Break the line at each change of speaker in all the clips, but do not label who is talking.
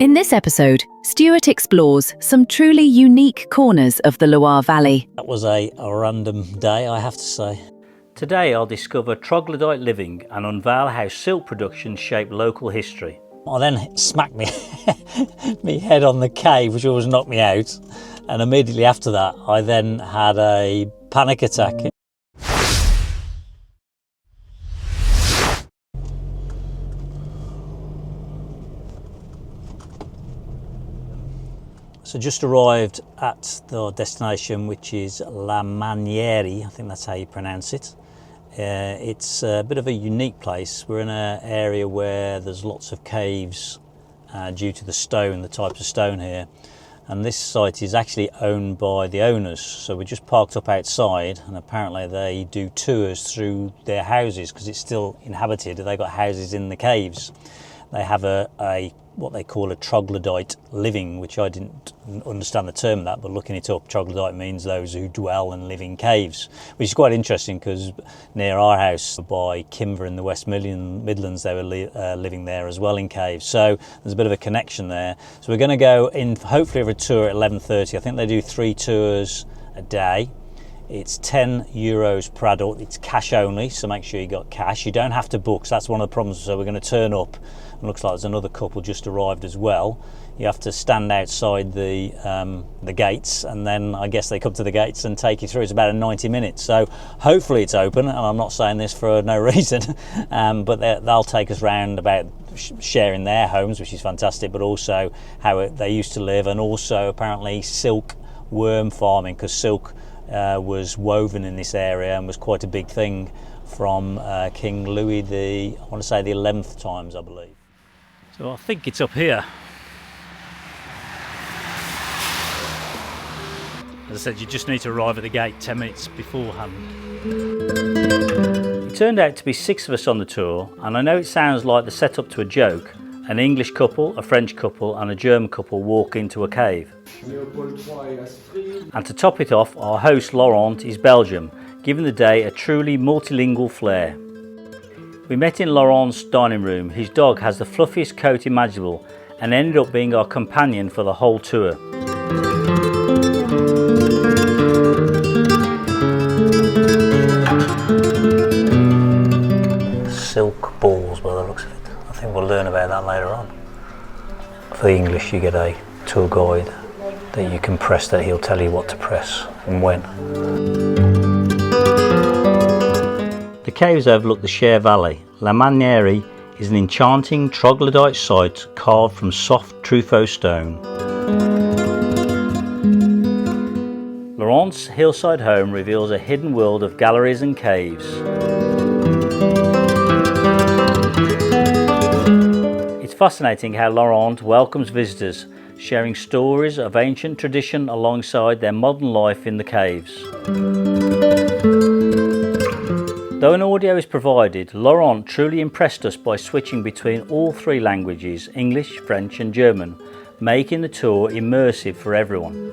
In this episode, Stuart explores some truly unique corners of the Loire Valley.
That was a random day, I have to say. Today I'll discover troglodyte living and unveil how silk production shaped local history. I then smacked me head on the cave, which always knocked me out, and immediately after that I then had a panic attack. So just arrived at the destination, which is Magnanerie, I think that's how you pronounce it. It's a bit of a unique place. We're in an area where there's lots of caves due to the stone, the types of stone here. And this site is actually owned by the owners. So we just parked up outside, and apparently they do tours through their houses because it's still inhabited. They've got houses in the caves. They have a what they call a troglodyte living, which I didn't understand the term of that, but looking it up, troglodyte means those who dwell and live in caves, which is quite interesting because near our house by Campervan in the West Midlands, they were living there as well in caves. So there's a bit of a connection there. So we're going to go in, hopefully have a tour at 11:30. I think they do 3 tours a day. It's €10 per adult. It's cash only, so make sure you got cash. You don't have to book, so that's one of the problems. So we're going to turn up, and looks like there's another couple just arrived as well. You have to stand outside the gates, and then I guess they come to the gates and take you through. It's about a 90 minutes, so hopefully it's open, and I'm not saying this for no reason, but they'll take us round about sharing their homes, which is fantastic, but also how they used to live, and also apparently silkworm farming, because silk was woven in this area and was quite a big thing from King Louis the 11th times, I believe. So I think it's up here. As I said, you just need to arrive at the gate 10 minutes beforehand. It turned out to be 6 of us on the tour, and I know it sounds like the setup to a joke. An English couple, a French couple and a German couple walk into a cave. And to top it off, our host Laurent is Belgium, giving the day a truly multilingual flair. We met in Laurent's dining room. His dog has the fluffiest coat imaginable and ended up being our companion for the whole tour. Silk balls by the looks of it. I think we'll learn about that later on. For the English, you get a tour guide that you can press, that he'll tell you what to press and when. The caves overlook the Loire Valley. La Magnanerie is an enchanting troglodyte site carved from soft truffaut stone. Laurent's hillside home reveals a hidden world of galleries and caves. It's fascinating how Laurent welcomes visitors, sharing stories of ancient tradition alongside their modern life in the caves. Though an audio is provided, Laurent truly impressed us by switching between all 3 languages, English, French and German, making the tour immersive for everyone.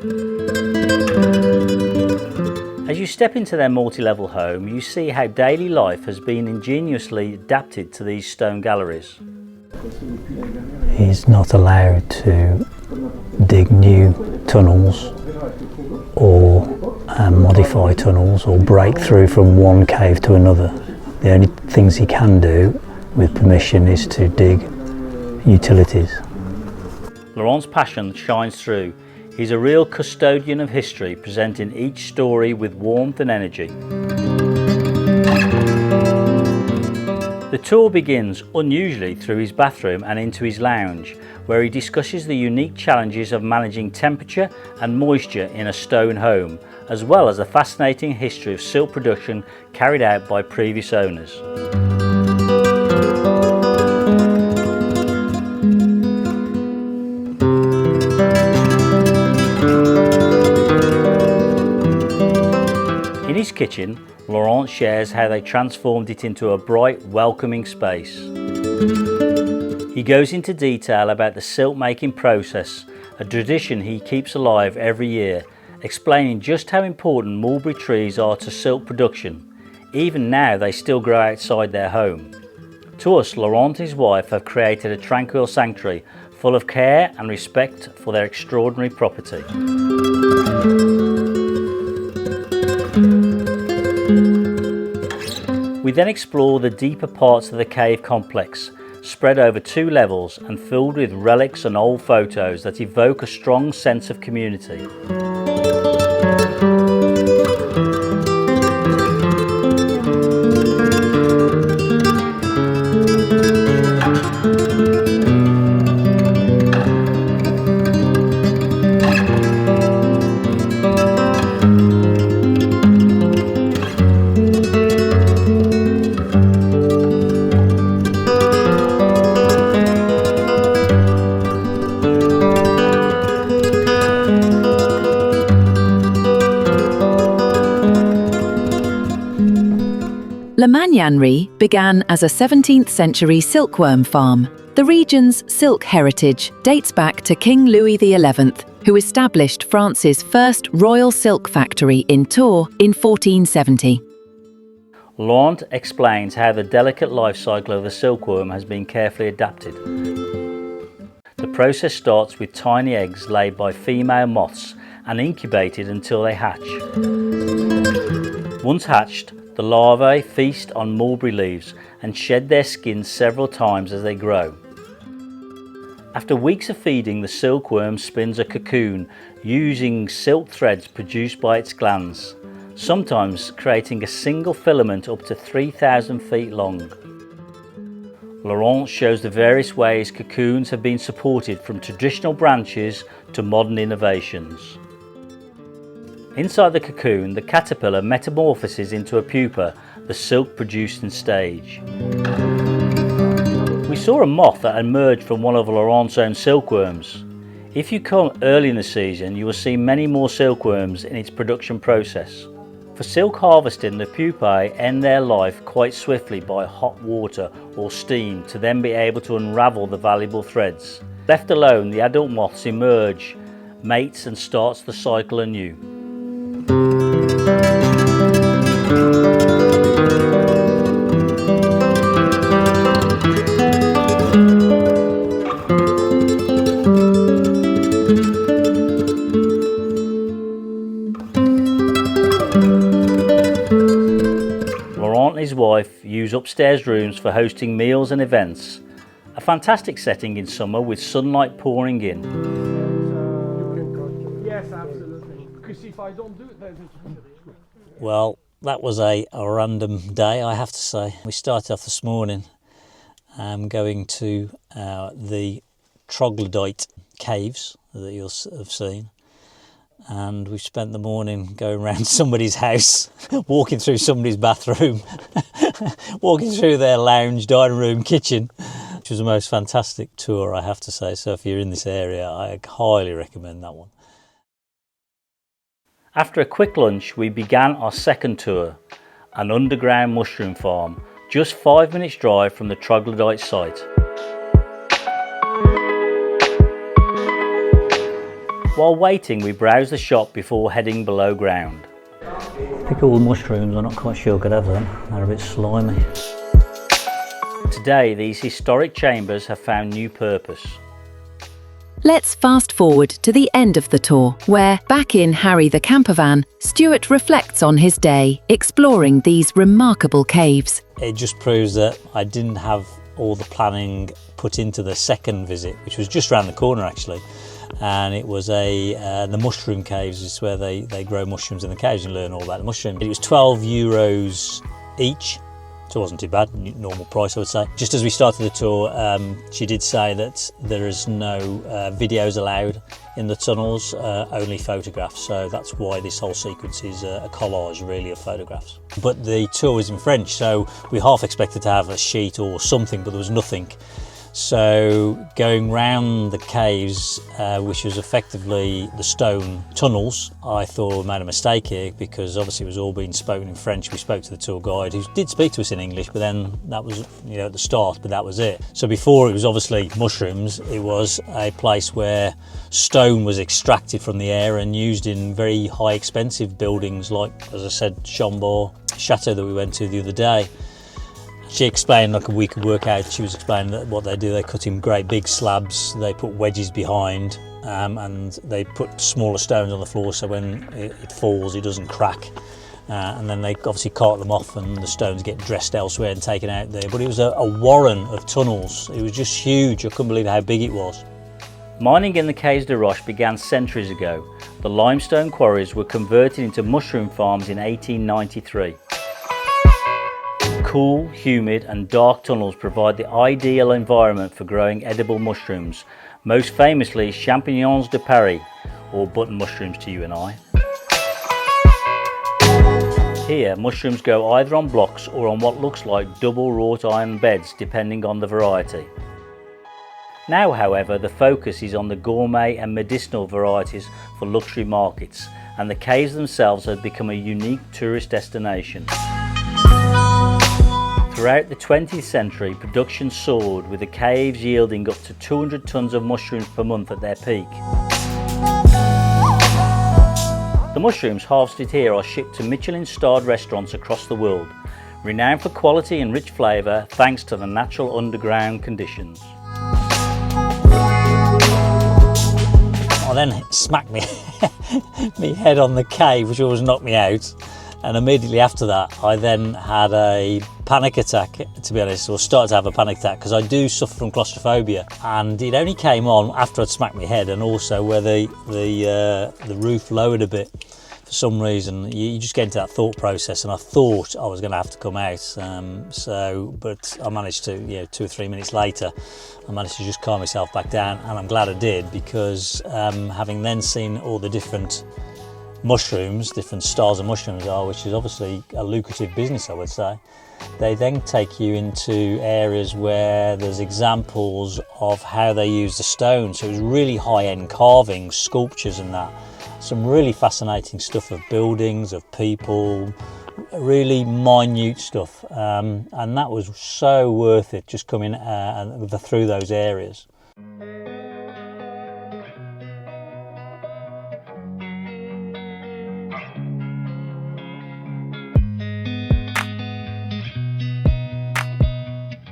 As you step into their multi-level home, you see how daily life has been ingeniously adapted to these stone galleries. He's not allowed to dig new tunnels or modify tunnels or break through from one cave to another. The only things he can do with permission is to dig utilities. Laurent's passion shines through. He's a real custodian of history, presenting each story with warmth and energy. The tour begins unusually through his bathroom and into his lounge, where he discusses the unique challenges of managing temperature and moisture in a stone home, as well as the fascinating history of silk production carried out by previous owners. In his kitchen, Laurent shares how they transformed it into a bright, welcoming space. He goes into detail about the silk making process, a tradition he keeps alive every year, explaining just how important mulberry trees are to silk production. Even now they still grow outside their home. To us, Laurent and his wife have created a tranquil sanctuary full of care and respect for their extraordinary property. We then explore the deeper parts of the cave complex, spread over 2 levels and filled with relics and old photos that evoke a strong sense of community.
La Magnanerie began as a 17th century silkworm farm. The region's silk heritage dates back to King Louis XI, who established France's first royal silk factory in Tours in 1470.
Laurent explains how the delicate life cycle of the silkworm has been carefully adapted. The process starts with tiny eggs laid by female moths and incubated until they hatch. Once hatched, the larvae feast on mulberry leaves and shed their skins several times as they grow. After weeks of feeding, the silkworm spins a cocoon using silk threads produced by its glands, sometimes creating a single filament up to 3,000 feet long. Laurent shows the various ways cocoons have been supported, from traditional branches to modern innovations. Inside the cocoon, the caterpillar metamorphoses into a pupa, the silk producing stage. We saw a moth that emerged from one of Laurent's own silkworms. If you come early in the season, you will see many more silkworms in its production process. For silk harvesting, the pupae end their life quite swiftly by hot water or steam to then be able to unravel the valuable threads. Left alone, the adult moths emerge, mates and starts the cycle anew. Laurent and his wife use upstairs rooms for hosting meals and events. A fantastic setting in summer with sunlight pouring in.
Yes, absolutely. Because if I don't do it, then
Well, that was a random day, I have to say. We started off this morning going to the Troglodyte caves that you'll have seen. And we spent the morning going around somebody's house, walking through somebody's bathroom, walking through their lounge, dining room, kitchen, which was the most fantastic tour, I have to say. So if you're in this area, I highly recommend that one. After a quick lunch, we began our second tour, an underground mushroom farm, just 5 minutes drive from the Troglodyte site. While waiting, we browsed the shop before heading below ground. Pickled mushrooms, I'm not quite sure I could have them, they're a bit slimy. Today, these historic chambers have found new purpose.
Let's fast forward to the end of the tour, where, back in Harry the Campervan, Stuart reflects on his day, exploring these remarkable caves.
It just proves that I didn't have all the planning put into the second visit, which was just around the corner actually. And it was the mushroom caves. It's where they grow mushrooms in the caves and learn all about the mushroom. It was €12 each, so it wasn't too bad, normal price I would say. Just as we started the tour, she did say that there is no videos allowed in the tunnels, only photographs, so that's why this whole sequence is a collage really of photographs. But the tour was in French, so we half expected to have a sheet or something, but there was nothing. So going round the caves, which was effectively the stone tunnels, I thought we made a mistake here because obviously it was all being spoken in French. We spoke to the tour guide who did speak to us in English, but then that was, at the start, but that was it. So before it was obviously mushrooms, it was a place where stone was extracted from the air and used in very high expensive buildings like, as I said, Chambord Chateau that we went to the other day. she explained, like we could work out, she was explaining that what they do, they cut in great big slabs, they put wedges behind, and they put smaller stones on the floor so when it falls it doesn't crack. And then they obviously cart them off and the stones get dressed elsewhere and taken out there. But it was a warren of tunnels. It was just huge. I couldn't believe how big it was.
Mining in the Caves de Roche began centuries ago. The limestone quarries were converted into mushroom farms in 1893. Cool, humid and dark tunnels provide the ideal environment for growing edible mushrooms, most famously champignons de Paris, or button mushrooms to you and I. Here, mushrooms go either on blocks or on what looks like double wrought iron beds, depending on the variety. Now, however, the focus is on the gourmet and medicinal varieties for luxury markets, and the caves themselves have become a unique tourist destination. Throughout the 20th century, production soared, with the caves yielding up to 200 tonnes of mushrooms per month at their peak. The mushrooms harvested here are shipped to Michelin-starred restaurants across the world, renowned for quality and rich flavour thanks to the natural underground conditions.
I then smacked me head on the cave, which always knocked me out, and immediately after that I then had a panic attack, to be honest, or started to have a panic attack, because I do suffer from claustrophobia, and it only came on after I'd smacked my head and also where the roof lowered a bit. For some reason you just get into that thought process, and I thought I was going to have to come out, but I managed to, 2 or 3 minutes later I managed to just calm myself back down, and I'm glad I did, because having then seen all the different mushrooms, different styles of mushrooms are, which is obviously a lucrative business, I would say, they then take you into areas where there's examples of how they use the stone. So it was really high-end carvings, sculptures and that. Some really fascinating stuff of buildings, of people, really minute stuff. And that was so worth it, just coming through those areas.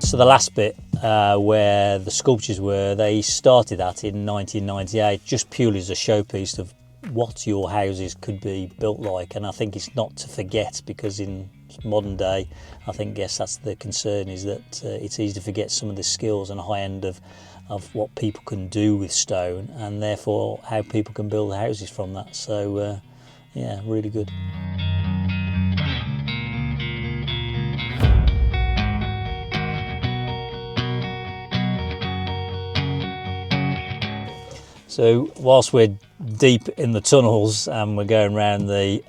So the last bit where the sculptures were, they started that in 1998, just purely as a showpiece of what your houses could be built like. And I think it's not to forget, because in modern day, I think, that's the concern, is that it's easy to forget some of the skills and high end of what people can do with stone, and therefore how people can build houses from that. So yeah, really good. So whilst we're deep in the tunnels and we're going around the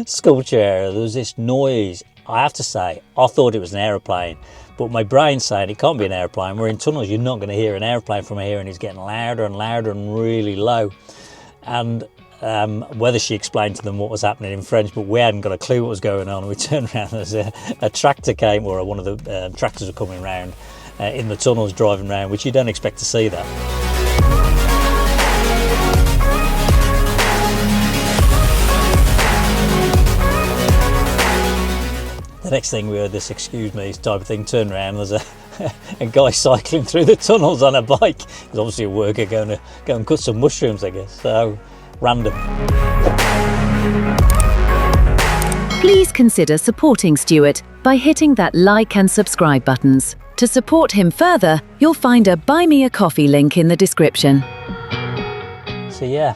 sculpture area, there was this noise. I have to say, I thought it was an aeroplane, but my brain's saying it can't be an aeroplane. We're in tunnels, you're not going to hear an aeroplane from here, and it's getting louder and louder and really low. And whether she explained to them what was happening in French, but we hadn't got a clue what was going on. We turned around, there's a tractor came, or one of the tractors were coming around in the tunnels, driving around, which you don't expect to see that. The next thing we heard this "excuse me" type of thing, turn around, there's a guy cycling through the tunnels on a bike. He's obviously a worker going to go and cut some mushrooms, I guess. So random.
Please consider supporting Stuart by hitting that like and subscribe buttons. To support him further, you'll find a Buy Me a Coffee link in the description.
So yeah,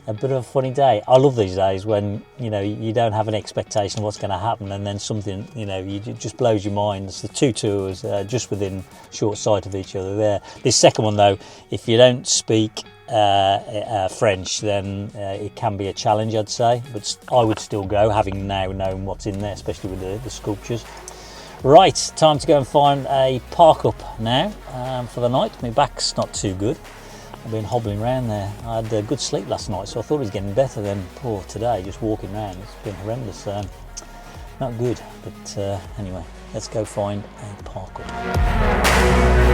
a bit of a funny day. I love these days when, you don't have an expectation of what's going to happen, and then something, it just blows your mind. It's the two tours just within short sight of each other there. This second one though, if you don't speak French, then it can be a challenge, I'd say, but I would still go, having now known what's in there, especially with the sculptures. Right, time to go and find a park up now for the night. My back's not too good. I've been hobbling around there. I had a good sleep last night, so I thought it was getting better than today, just walking around. It's been horrendous. Not good, but anyway, let's go find a park up.